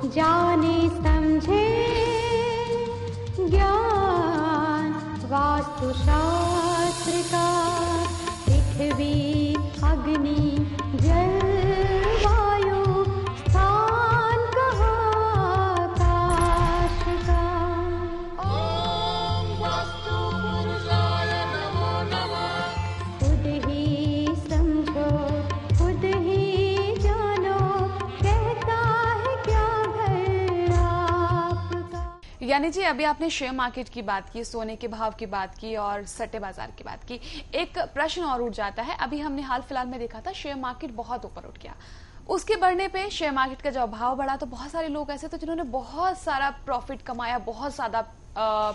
जाने समझे ज्ञान वास्तुशास्त्र का, पृथ्वी अग्नि जल वायु स्थान कहाँ आकाश का। ओम वास्तु पुरुषाय नमो नमः। खुद ही समझो खुद ही जानो, कहता है क्या घर आपका। यानी जी अभी आपने शेयर मार्केट की बात की, सोने के भाव की बात की और सट्टे बाजार की बात की। एक प्रश्न और उठ जाता है, अभी हमने हाल फिलहाल में देखा था शेयर मार्केट बहुत ऊपर उठ गया, उसके बढ़ने पे शेयर मार्केट का जब भाव बढ़ा तो बहुत सारे लोग ऐसे थे जिन्होंने बहुत सारा प्रॉफिट कमाया, बहुत ज्यादा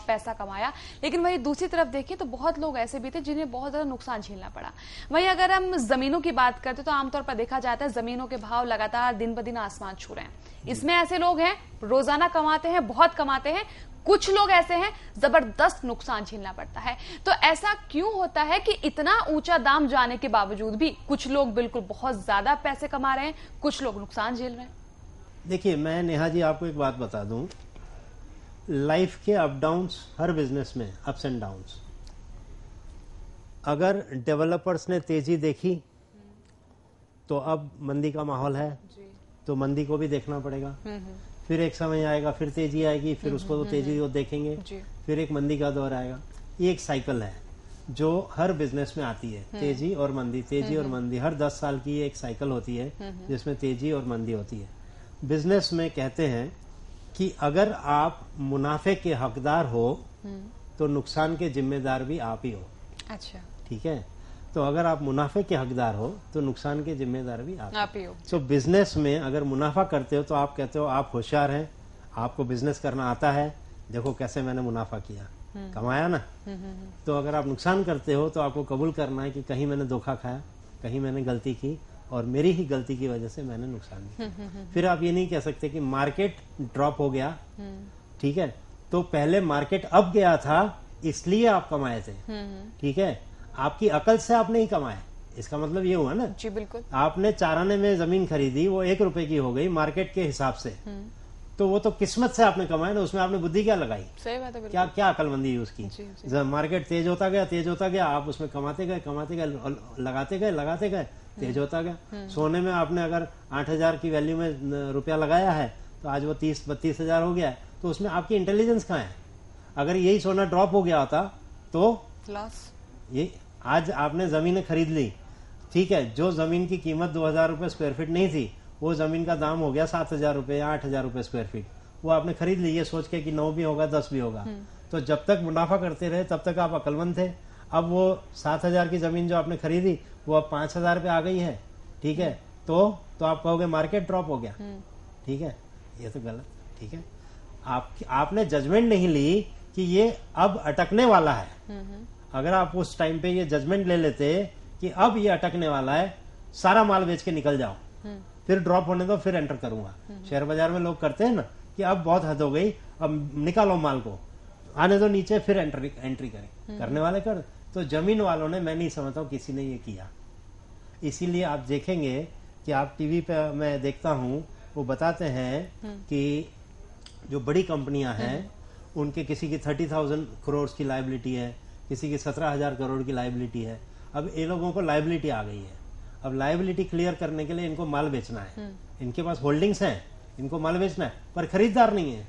पैसा कमाया। लेकिन वही दूसरी तरफ देखें तो बहुत लोग ऐसे भी थे जिन्हें बहुत ज्यादा नुकसान झेलना पड़ा। वहीं अगर हम जमीनों की बात करते तो आमतौर पर देखा जाता है जमीनों के भाव लगातार दिन ब दिन आसमान छू रहे हैं। इसमें ऐसे लोग हैं रोजाना कमाते हैं, बहुत कमाते हैं, कुछ लोग ऐसे हैं जबरदस्त नुकसान झेलना पड़ता है। तो ऐसा क्यों होता है कि इतना ऊंचा दाम जाने के बावजूद भी कुछ लोग बिल्कुल बहुत ज्यादा पैसे कमा रहे हैं, कुछ लोग नुकसान झेल रहे हैं? देखिए, मैं नेहा जी आपको एक बात बता दूं, लाइफ के अप डाउन्स, हर बिजनेस में अप्स एंड डाउन्स। अगर डेवलपर्स ने तेजी देखी तो अब मंदी का माहौल है, तो मंदी को भी देखना पड़ेगा। फिर एक समय आएगा, फिर तेजी आएगी, फिर उसको तो तेजी को देखेंगे, फिर एक मंदी का दौर आएगा। ये एक साइकिल है जो हर बिजनेस में आती है, तेजी और मंदी, तेजी और मंदी। हर 10 साल की एक साइकिल होती है जिसमें तेजी और मंदी होती है। बिजनेस में कहते हैं कि अगर आप मुनाफे के हकदार हो तो नुकसान के जिम्मेदार भी आप ही हो। अच्छा, ठीक है, तो अगर आप मुनाफे के हकदार हो तो नुकसान के जिम्मेदार भी आप ही हो। तो बिजनेस में अगर मुनाफा करते हो तो आप कहते हो आप होशियार हैं, आपको बिजनेस करना आता है, देखो कैसे मैंने मुनाफा किया, कमाया ना। तो अगर आप नुकसान करते हो तो आपको कबूल करना है कि कहीं मैंने धोखा खाया, कहीं मैंने गलती की और मेरी ही गलती की वजह से मैंने नुकसान किया। फिर आप ये नहीं कह सकते कि मार्केट ड्रॉप हो गया, ठीक है, तो पहले मार्केट अप गया था इसलिए आप कमाए थे, ठीक है, आपकी अकल से आप नहीं कमाए, इसका मतलब ये हुआ ना। जी बिल्कुल। आपने 4 आने में जमीन खरीदी, वो 1 रुपए की हो गई मार्केट के हिसाब से, तो वो तो किस्मत से आपने कमाया ना, उसमें आपने बुद्धि क्या लगाई? सही बात है। क्या क्या अकलमंदी उसकी? जब मार्केट तेज होता गया, आप उसमें कमाते गए, लगाते गए, तेज होता गया। सोने में आपने अगर 8,000 की वैल्यू में रुपया लगाया है तो आज वो 30-32 हजार हो गया है, तो उसमें आपकी इंटेलिजेंस कहाँ है? अगर यही सोना ड्रॉप हो गया होता तो लॉस। ये आज आपने जमीनें खरीद ली, ठीक है, जो जमीन की कीमत 2,000 रुपए स्क्वायर फीट नहीं थी, वो जमीन का दाम हो गया 7,000 रुपए या 8,000 रुपए स्क्वायर फीट। वो आपने खरीद ली ये सोच के कि 9 भी होगा 10 भी होगा। तो जब तक मुनाफा करते रहे तब तक आप अकलमंद थे। अब वो 7,000 की जमीन जो आपने खरीदी वो अब 5,000 पे आ गई है, ठीक है, तो आप कहोगे मार्केट ड्रॉप हो गया, ठीक है, ये तो गलत, ठीक है। आपने जजमेंट नहीं ली कि ये अब अटकने वाला है। अगर आप उस टाइम पे ये जजमेंट ले लेते कि अब ये अटकने वाला है, सारा माल बेच के निकल जाओ, फिर ड्रॉप होने दो, फिर एंटर करूंगा। शेयर बाजार में लोग करते हैं ना कि अब बहुत हद हो गई, अब निकालो माल को, आने दो नीचे, फिर एंट्री करें। करने वाले कर, तो जमीन वालों ने, मैं नहीं समझता हूं किसी ने ये किया। इसीलिए आप देखेंगे कि आप टीवी पे मैं देखता हूं, वो बताते हैं कि जो बड़ी कंपनियां हैं उनके किसी की 30,000 करोड़ की लायबिलिटी है, किसी की 17,000 करोड़ की लायबिलिटी है। अब इन लोगों को लायबिलिटी आ गई है, अब लायबिलिटी क्लियर करने के लिए इनको माल बेचना है। इनके पास होल्डिंग्स हैं, इनको माल बेचना है, पर खरीदार नहीं है,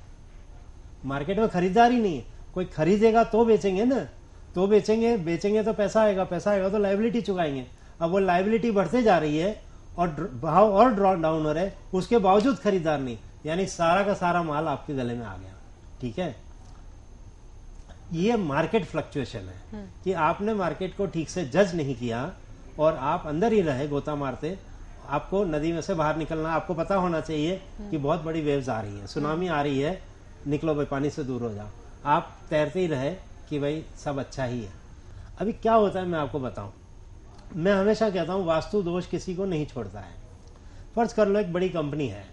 मार्केट में खरीदार ही नहीं है। कोई खरीदेगा तो बेचेंगे ना, तो बेचेंगे तो पैसा आएगा तो लायबिलिटी चुकाएंगे। अब वो लायबिलिटी बढ़ते जा रही है और भाव और ड्रॉ डाउन हो रहे, उसके बावजूद खरीदार नहीं, यानी सारा का सारा माल आपके गले में आ गया, ठीक है। ये मार्केट फ्लक्चुएशन है कि आपने मार्केट को ठीक से जज नहीं किया और आप अंदर ही रहे गोता मारते। आपको नदी में से बाहर निकलना, आपको पता होना चाहिए कि बहुत बड़ी वेव्स आ रही है, सुनामी आ रही है, निकलो भाई पानी से दूर हो जाओ। आप तैरते ही रहे कि भाई सब अच्छा ही है। अभी क्या होता है मैं आपको बताऊं, मैं हमेशा कहता हूं वास्तु दोष किसी को नहीं छोड़ता है। फर्ज कर लो एक बड़ी कंपनी है,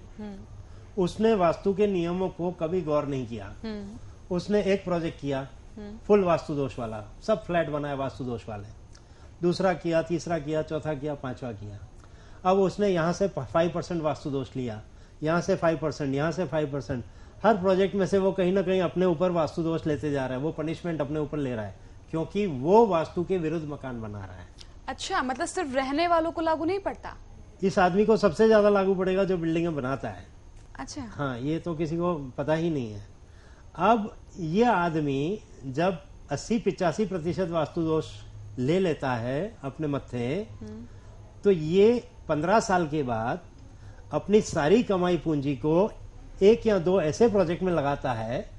उसने वास्तु के नियमों को कभी गौर नहीं किया, उसने एक प्रोजेक्ट किया फुल वास्तु दोष वाला, सब फ्लैट बनाया वास्तु दोष वाले, दूसरा किया, तीसरा किया, चौथा किया, पांचवा किया। अब उसने यहां से 5% वास्तु दोष लिया, यहाँ से 5%, यहाँ से 5%, हर प्रोजेक्ट में से वो कहीं ना कहीं अपने ऊपर वास्तु दोष लेते जा रहा है, वो पनिशमेंट अपने ऊपर ले रहा है, क्योंकि वो वास्तु के विरुद्ध मकान बना रहा है। अच्छा, मतलब सिर्फ रहने वालों को लागू नहीं पड़ता? इस आदमी को सबसे ज्यादा लागू पड़ेगा जो बिल्डिंगें बनाता है। अच्छा। हाँ, ये तो किसी को पता ही नहीं है। अब ये आदमी जब 80-85% वास्तु दोष ले लेता है अपने मत्थे, तो ये 15 साल के बाद अपनी सारी कमाई पूंजी को 1 या 2 ऐसे प्रोजेक्ट में लगाता है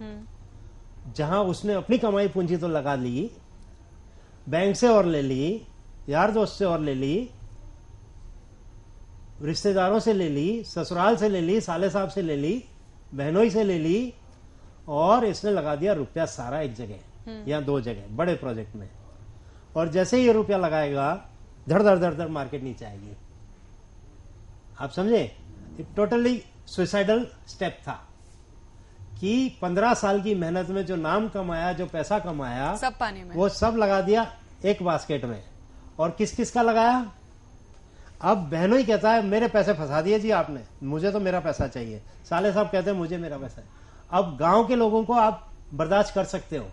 जहां उसने अपनी कमाई पूंजी तो लगा ली, बैंक से और ले ली, यार दोस्त से और ले ली, रिश्तेदारों से ले ली, ससुराल से ले ली, साले साहब से ले ली, बहनोई से ले ली, और इसने लगा दिया रुपया सारा एक जगह या 2 जगह बड़े प्रोजेक्ट में। और जैसे ही ये रुपया लगाएगा, धड़ धड़ धड़ धड़ मार्केट नीचे आएगी। आप समझे? टोटली सुसाइडल स्टेप था कि 15 साल की मेहनत में जो नाम कमाया, जो पैसा कमाया, सब पानी में, वो सब लगा दिया एक बास्केट में। और किस किस का लगाया? अब बहनों ही कहता है मेरे पैसे फंसा दिए जी आपने, मुझे तो मेरा पैसा चाहिए। साले साहब कहते हैं मुझे मेरा पैसा है। अब गांव के लोगों को आप बर्दाश्त कर सकते हो,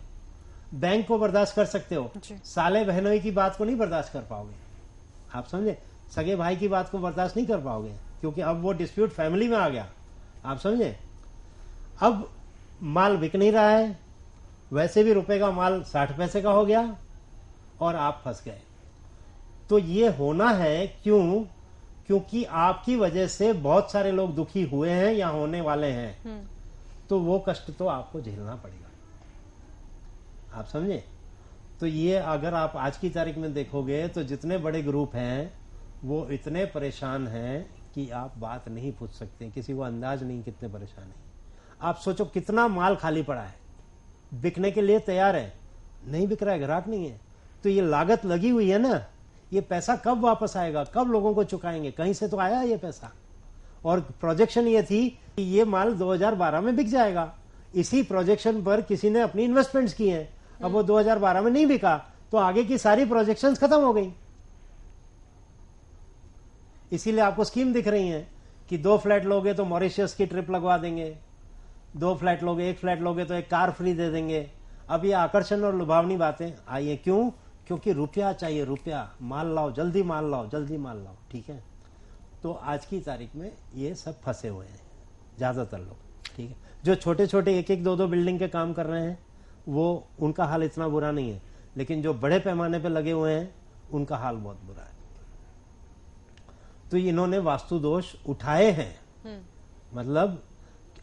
बैंक को बर्दाश्त कर सकते हो, साले बहनोई की बात को नहीं बर्दाश्त कर पाओगे। आप समझे? सगे भाई की बात को बर्दाश्त नहीं कर पाओगे, क्योंकि अब वो डिस्प्यूट फैमिली में आ गया। आप समझे? अब माल बिक नहीं रहा है, वैसे भी रुपए का माल 60 पैसे का हो गया, और आप फंस गए। तो ये होना है क्यों? क्योंकि आपकी वजह से बहुत सारे लोग दुखी हुए हैं या होने वाले हैं, तो वो कष्ट तो आपको झेलना पड़ेगा। आप समझे? तो ये अगर आप आज की तारीख में देखोगे तो जितने बड़े ग्रुप हैं वो इतने परेशान हैं कि आप बात नहीं पूछ सकते, किसी को अंदाज नहीं कितने परेशान हैं। आप सोचो कितना माल खाली पड़ा है, बिकने के लिए तैयार है, नहीं बिक रहा है, ग्राहक नहीं है, तो ये लागत लगी हुई है ना, ये पैसा कब वापस आएगा, कब लोगों को चुकाएंगे? कहीं से तो आया ये पैसा। और प्रोजेक्शन ये थी कि ये माल 2012 में बिक जाएगा। इसी प्रोजेक्शन पर किसी ने अपनी इन्वेस्टमेंट्स की हैं, अब वो 2012 में नहीं बिका तो आगे की सारी प्रोजेक्शंस खत्म हो गई। इसीलिए आपको स्कीम दिख रही है कि 2 फ्लैट लोगे तो मॉरिशस की ट्रिप लगवा देंगे, 2 फ्लैट लोगे, 1 फ्लैट लोगे तो 1 कार फ्री दे देंगे। अब ये आकर्षण और लुभावनी बातें आई है, क्यों? क्योंकि रुपया चाहिए, रुपया, माल लाओ, जल्दी माल लाओ, जल्दी माल लाओ। ठीक है, तो आज की तारीख में ये सब फंसे हुए हैं ज्यादातर लोग। ठीक है, जो छोटे छोटे 1-1, 2-2 बिल्डिंग के काम कर रहे हैं वो उनका हाल इतना बुरा नहीं है, लेकिन जो बड़े पैमाने पे लगे हुए हैं उनका हाल बहुत बुरा है। तो इन्होंने वास्तु दोष उठाए हैं। मतलब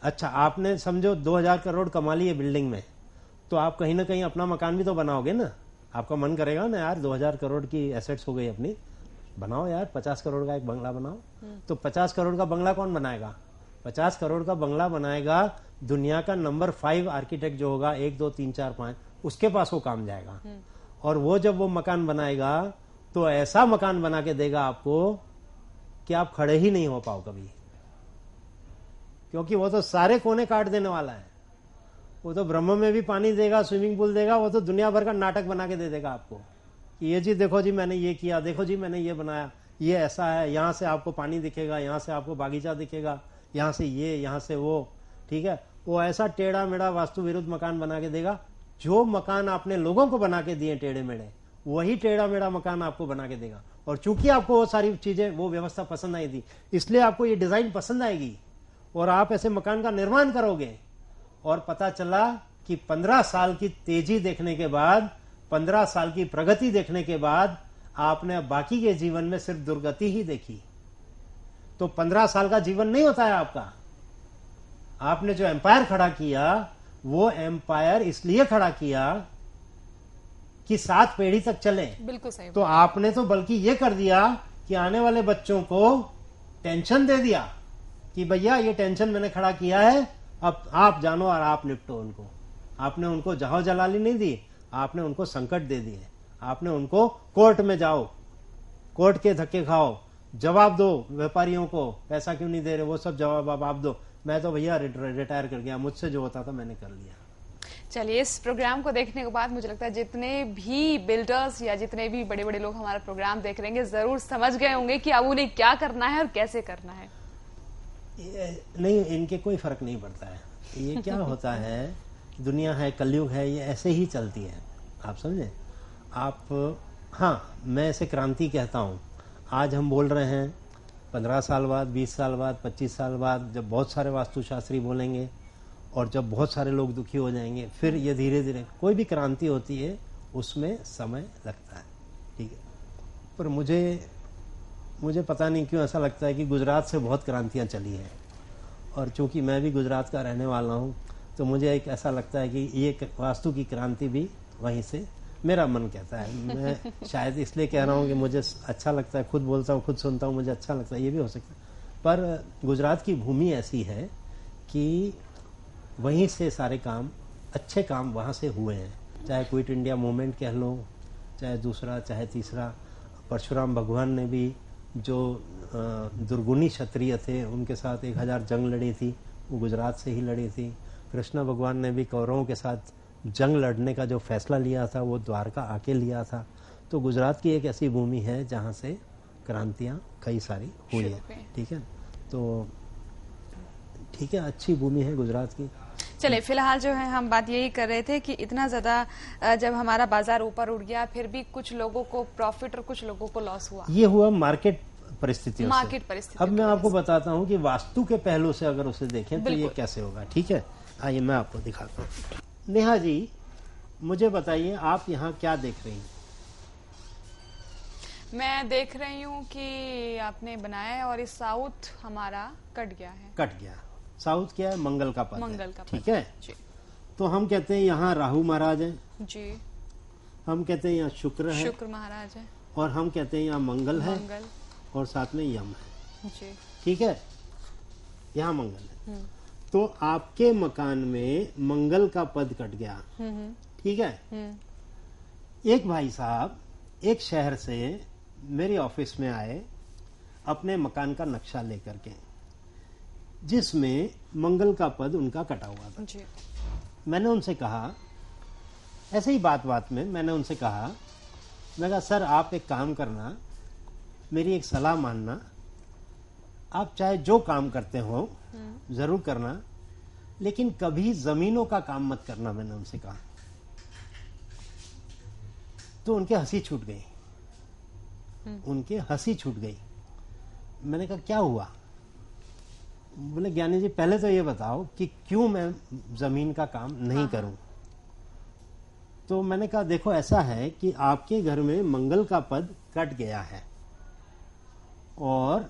अच्छा, आपने समझो 2000 करोड़ कमा लिए बिल्डिंग में, तो आप कहीं ना कहीं अपना मकान भी तो बनाओगे ना। आपका मन करेगा ना यार 2000 करोड़ की एसेट्स हो गई अपनी, बनाओ यार 50 करोड़ का एक बंगला बनाओ। तो 50 करोड़ का बंगला कौन बनाएगा? 50 करोड़ का बंगला बनाएगा दुनिया का नंबर 5 आर्किटेक्ट जो होगा, 1, 2, 3, 4, 5, उसके पास वो काम जाएगा। और वो जब वो मकान बनाएगा तो ऐसा मकान बना के देगा आपको कि आप खड़े ही नहीं हो पाओ कभी, क्योंकि वो तो सारे कोने काट देने वाला है। वो तो ब्रह्म में भी पानी देगा, स्विमिंग पूल देगा, वो तो दुनिया भर का नाटक बना के दे देगा आपको कि ये जी देखो जी मैंने ये किया, देखो जी मैंने ये बनाया, ये ऐसा है, यहां से आपको पानी दिखेगा, यहां से आपको बागीचा दिखेगा, यहां से ये, यहां से वो। ठीक है, वो ऐसा टेढ़ा मेढ़ा वास्तु विरुद्ध मकान बना के देगा। जो मकान आपने लोगों को बना के दिए टेढ़े मेढ़े, वही टेढ़ा मेढ़ा मकान आपको बना के देगा। और चूंकि आपको वो सारी चीजें, वो व्यवस्था पसंद आई थी, इसलिए आपको ये डिजाइन पसंद आएगी और आप ऐसे मकान का निर्माण करोगे। और पता चला कि 15 साल की तेजी देखने के बाद, 15 साल की प्रगति देखने के बाद आपने बाकी के जीवन में सिर्फ दुर्गति ही देखी। तो 15 साल का जीवन नहीं होता है आपका। आपने जो एम्पायर खड़ा किया, वो एम्पायर इसलिए खड़ा किया कि 7 पीढ़ी तक चले। बिल्कुल सही। तो आपने तो बल्कि ये कर दिया कि आने वाले बच्चों को टेंशन दे दिया कि भैया ये टेंशन मैंने खड़ा किया है, अब आप जानो और आप निपटो उनको। आपने उनको जहां जलाली नहीं दी, आपने उनको संकट दे दिए। आपने उनको कोर्ट में जाओ, कोर्ट के धक्के खाओ, जवाब दो व्यापारियों को, पैसा क्यों नहीं दे रहे, वो सब जवाब आप दो। मैं तो भैया रिटायर कर गया, मुझसे जो होता था मैंने कर लिया। चलिए, इस प्रोग्राम को देखने के बाद मुझे लगता है जितने भी बिल्डर्स या जितने भी बड़े बड़े लोग हमारा प्रोग्राम देख रहे हैं जरूर समझ गए होंगे कि अब उन्हें क्या करना है और कैसे करना है। नहीं, इनके कोई फर्क नहीं पड़ता है। ये क्या होता है, दुनिया है, कलयुग है, ये ऐसे ही चलती है, आप समझे। आप, हाँ, मैं इसे क्रांति कहता हूँ। आज हम बोल रहे हैं, 15 साल बाद, 20 साल बाद, 25 साल बाद जब बहुत सारे वास्तुशास्त्री बोलेंगे और जब बहुत सारे लोग दुखी हो जाएंगे, फिर ये धीरे धीरे, कोई भी क्रांति होती है उसमें समय लगता है, ठीक है। पर मुझे पता नहीं क्यों ऐसा लगता है कि गुजरात से बहुत क्रांतियाँ चली हैं, और चूंकि मैं भी गुजरात का रहने वाला हूँ, तो मुझे एक ऐसा लगता है कि ये वास्तु की क्रांति भी वहीं से, मेरा मन कहता है। मैं शायद इसलिए कह रहा हूँ कि मुझे अच्छा लगता है, खुद बोलता हूँ, खुद सुनता हूँ, मुझे अच्छा लगता है, ये भी हो सकता है। पर गुजरात की भूमि ऐसी है कि वहीं से सारे काम, अच्छे काम वहाँ से हुए हैं। चाहे क्विट इंडिया मूवमेंट कह लो, चाहे दूसरा, चाहे तीसरा। परशुराम भगवान ने भी जो दुर्गुनी क्षत्रिय थे उनके साथ 1000 जंग लड़ी थी, वो गुजरात से ही लड़ी थी। कृष्ण भगवान ने भी कौरवों के साथ जंग लड़ने का जो फैसला लिया था वो द्वारका आके लिया था। तो गुजरात की एक ऐसी भूमि है जहाँ से क्रांतियाँ कई सारी हुई है, ठीक है। तो ठीक है, अच्छी भूमि है गुजरात की। चले, फिलहाल जो है हम बात यही कर रहे थे कि इतना ज्यादा जब हमारा बाजार ऊपर उठ गया, फिर भी कुछ लोगों को प्रॉफिट और कुछ लोगों को लॉस हुआ। ये हुआ मार्केट परिस्थितियों से। अब मैं की आपको बताता हूँ कि वास्तु के पहलू से अगर उसे देखें तो ये बिल्कुल। कैसे होगा, ठीक है। आइए मैं आपको दिखाता हूँ। नेहा जी, मुझे बताइए आप यहाँ क्या देख रही हैं? मैं देख रही हूँ कि आपने बनाया है और इस साउथ हमारा कट गया है। कट गया। साउथ क्या है? मंगल का पद है, मंगल का पद, ठीक है जी तो हम कहते हैं यहाँ राहु महाराज है, जी, हम कहते हैं यहाँ शुक्र है, शुक्र महाराज है, और हम कहते हैं यहाँ मंगल है, मंगल और साथ में यम है, जी, ठीक है। यहाँ मंगल है। तो आपके मकान में मंगल का पद कट गया, ठीक है। एक भाई साहब एक शहर से मेरे ऑफिस में आए अपने मकान का नक्शा लेकर के, जिसमें मंगल का पद उनका कटा हुआ था। जी, मैंने उनसे कहा, ऐसे ही बात में मैंने उनसे कहा, मैं कहा सर आप एक काम करना, मेरी एक सलाह मानना, आप चाहे जो काम करते हो जरूर करना, लेकिन कभी जमीनों का काम मत करना, मैंने उनसे कहा। तो उनके हंसी छूट गई, उनके हंसी छूट गई। मैंने कहा क्या हुआ? बोले ज्ञानी जी पहले तो ये बताओ कि क्यों मैं जमीन का काम नहीं करूं। तो मैंने कहा देखो ऐसा है कि आपके घर में मंगल का पद कट गया है, और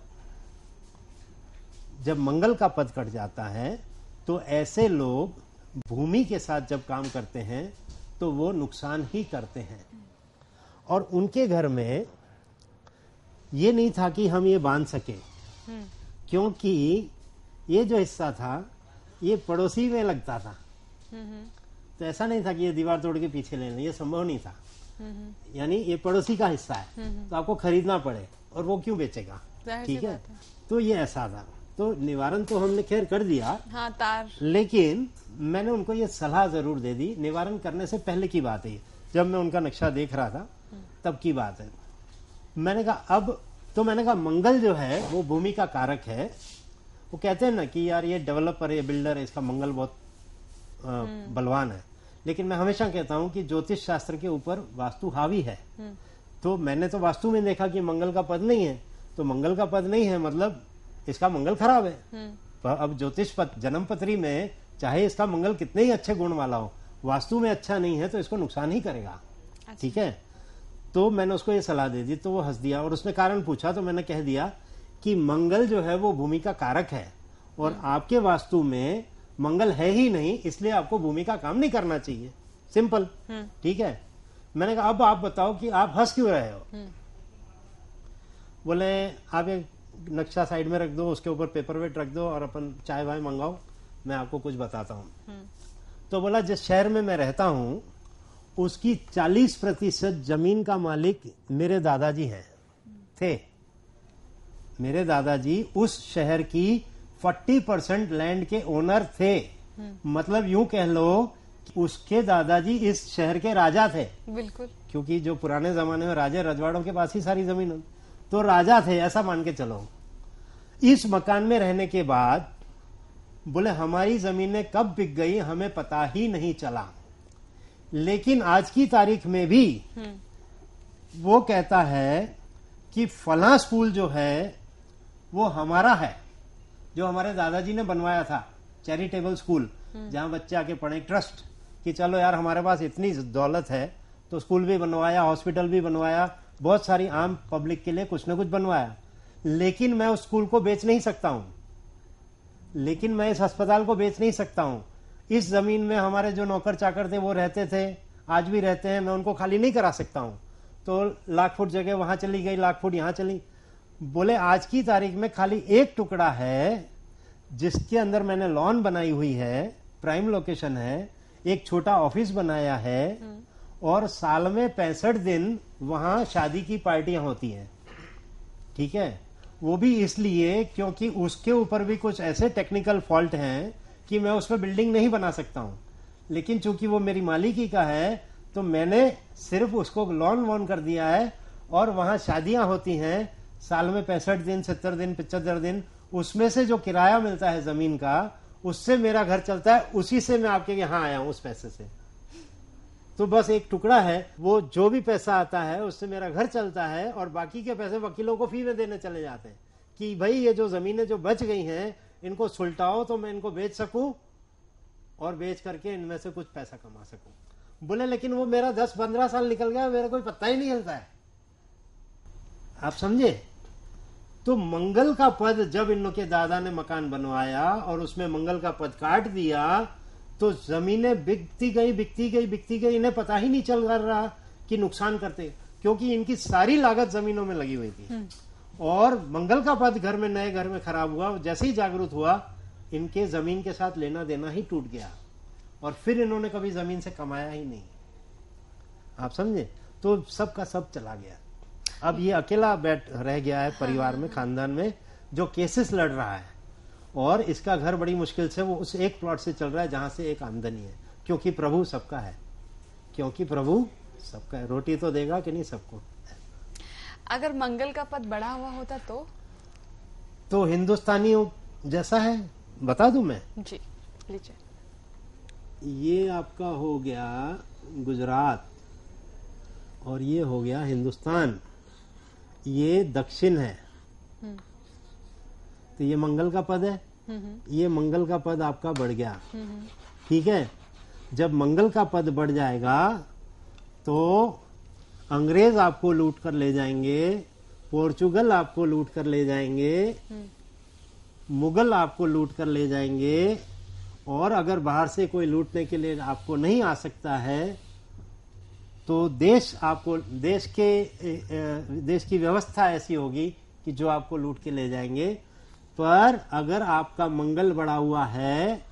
जब मंगल का पद कट जाता है तो ऐसे लोग भूमि के साथ जब काम करते हैं तो वो नुकसान ही करते हैं। और उनके घर में ये नहीं था कि हम ये बांध सके, क्योंकि ये जो हिस्सा था ये पड़ोसी में लगता था। तो ऐसा नहीं था कि ये दीवार तोड़ के पीछे ले लें, ये संभव नहीं था। यानी ये पड़ोसी का हिस्सा है, तो आपको खरीदना पड़े, और वो क्यों बेचेगा, ठीक है। तो ये ऐसा था। तो निवारण तो हमने खैर कर दिया, हाँ, तार, लेकिन मैंने उनको ये सलाह जरूर दे दी। निवारण करने से पहले की बात है, जब मैं उनका नक्शा देख रहा था तब की बात है। मैंने कहा मंगल जो है वो भूमि का कारक है। वो कहते हैं ना कि यार ये डेवलपर, ये बिल्डर है, इसका मंगल बहुत बलवान है। लेकिन मैं हमेशा कहता हूं कि ज्योतिष शास्त्र के ऊपर वास्तु हावी है। तो मैंने तो वास्तु में देखा कि मंगल का पद नहीं है, तो मंगल का पद नहीं है मतलब इसका मंगल खराब है। पर अब ज्योतिष जन्म पत्री में चाहे इसका मंगल कितने ही अच्छे गुण वाला हो, वास्तु में अच्छा नहीं है तो इसको नुकसान ही करेगा, ठीक है। तो मैंने उसको ये सलाह दे दी, तो वो हंस दिया, और उसने कारण पूछा तो मैंने कह दिया कि मंगल जो है वो भूमि का कारक है, और आपके वास्तु में मंगल है ही नहीं, इसलिए आपको भूमि का काम नहीं करना चाहिए, सिंपल, ठीक है। मैंने कहा अब आप बताओ कि आप हंस क्यों रहे हो। बोले आप एक नक्शा साइड में रख दो, उसके ऊपर पेपर वेट रख दो, और अपन चाय वाय मंगाओ, मैं आपको कुछ बताता हूँ। तो बोला जिस शहर में मैं रहता हूँ उसकी 40% जमीन का मालिक मेरे दादाजी थे। मेरे दादाजी उस शहर की 40% लैंड के ओनर थे। मतलब यूं कह लो उसके दादाजी इस शहर के राजा थे। बिल्कुल, क्योंकि जो पुराने जमाने में राजे रजवाड़ों के पास ही सारी जमीन, तो राजा थे, ऐसा मान के चलो। इस मकान में रहने के बाद बोले हमारी जमीनें कब बिक गई हमें पता ही नहीं चला, लेकिन आज की तारीख में भी वो कहता है कि फला स्कूल जो है वो हमारा है, जो हमारे दादाजी ने बनवाया था, चैरिटेबल स्कूल, जहां बच्चे आके पढ़े, ट्रस्ट कि चलो यार हमारे पास इतनी दौलत है तो स्कूल भी बनवाया, हॉस्पिटल भी बनवाया, बहुत सारी आम पब्लिक के लिए कुछ न कुछ बनवाया, लेकिन मैं उस स्कूल को बेच नहीं सकता हूं, लेकिन मैं इस अस्पताल को बेच नहीं सकता हूं। इस जमीन में हमारे जो नौकर चाकर थे वो रहते थे, आज भी रहते हैं, मैं उनको खाली नहीं करा सकता हूं। तो लाख फुट जगह वहां चली गई, लाख फुट यहां चली। बोले आज की तारीख में खाली एक टुकड़ा है जिसके अंदर मैंने लॉन बनाई हुई है, प्राइम लोकेशन है, एक छोटा ऑफिस बनाया है, और साल में 65 दिन वहां शादी की पार्टियां होती हैं। ठीक है, वो भी इसलिए क्योंकि उसके ऊपर भी कुछ ऐसे टेक्निकल फॉल्ट हैं कि मैं उस पर बिल्डिंग नहीं बना सकता हूं, लेकिन चूंकि वो मेरी मालिकी का है तो मैंने सिर्फ उसको लॉन वॉन कर दिया है, और वहां शादियां होती हैं साल में 65 दिन, 70 दिन, 75 दिन, उसमें से जो किराया मिलता है जमीन का, उससे मेरा घर चलता है, उसी से मैं आपके यहाँ आया हूं, उस पैसे से। तो बस एक टुकड़ा है, वो जो भी पैसा आता है उससे मेरा घर चलता है, और बाकी के पैसे वकीलों को फी में देने चले जाते हैं कि भाई ये जो जमीनें जो बच गई हैं इनको सुलटाओ तो मैं इनको बेच सकूं और बेच करके इनमें से कुछ पैसा कमा सकूं। बोले लेकिन वो मेरा 10-15 साल निकल गया, मेरा कोई पता ही नहीं चलता है। आप समझे? तो मंगल का पद जब इन लोग के दादा ने मकान बनवाया और उसमें मंगल का पद काट दिया तो जमीनें बिकती गई, इन्हें पता ही नहीं चल रहा कि नुकसान करते, क्योंकि इनकी सारी लागत जमीनों में लगी हुई थी। और मंगल का पद घर में, नए घर में खराब हुआ, जैसे ही जागरूक हुआ इनके जमीन के साथ लेना देना ही टूट गया, और फिर इन्होंने कभी जमीन से कमाया ही नहीं। आप समझे? तो सबका सब चला गया। अब ये अकेला बैठ रह गया है परिवार में, खानदान में, जो केसेस लड़ रहा है, और इसका घर बड़ी मुश्किल से वो उस एक प्लॉट से चल रहा है जहां से एक आमदनी है, क्योंकि प्रभु सबका है, क्योंकि प्रभु सबका है। रोटी तो देगा कि नहीं सबको। अगर मंगल का पद बढ़ा हुआ होता तो हिंदुस्तानियों जैसा है, बता दूं मैं? जी लीजिए। ये आपका हो गया गुजरात, और ये हो गया हिंदुस्तान, ये दक्षिण है, तो ये मंगल का पद है, ये मंगल का पद आपका बढ़ गया। ठीक है, जब मंगल का पद बढ़ जाएगा तो अंग्रेज आपको लूट कर ले जाएंगे, पोर्चुगल आपको लूट कर ले जाएंगे, मुगल आपको लूट कर ले जाएंगे, और अगर बाहर से कोई लूटने के लिए आपको नहीं आ सकता है तो देश की व्यवस्था ऐसी होगी कि जो आपको लूट के ले जाएंगे। पर अगर आपका मंगल बढ़ा हुआ है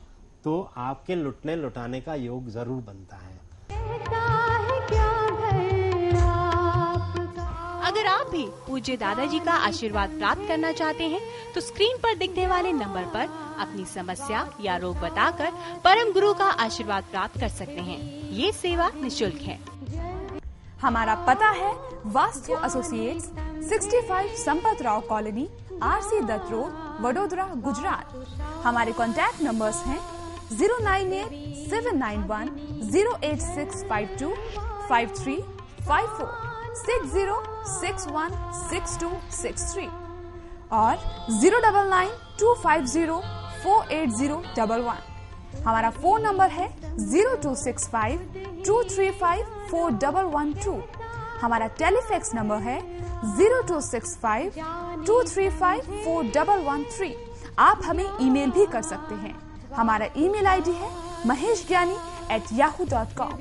तो आपके लुटने लुटाने का योग जरूर बनता है। अगर आप भी पूज्य दादाजी का आशीर्वाद प्राप्त करना चाहते हैं तो स्क्रीन पर दिखने वाले नंबर पर अपनी समस्या या रोग बताकर परम गुरु का आशीर्वाद प्राप्त कर सकते हैं। ये सेवा निःशुल्क है। हमारा पता है Vastu associates, 65 Sampat Rao colony, RC Dutt road, Vadodara, Gujarat. हमारे कॉन्टैक्ट नंबर्स हैं 098-791-08652, 5354, 60616263 और 099-250-48011। हमारा फोन नंबर है 0265-235-4112। हमारा टेलीफैक्स नंबर है 0265-235-4113। आप हमें ईमेल भी कर सकते हैं। हमारा ईमेल आईडी है maheshgyani@yahoo.com।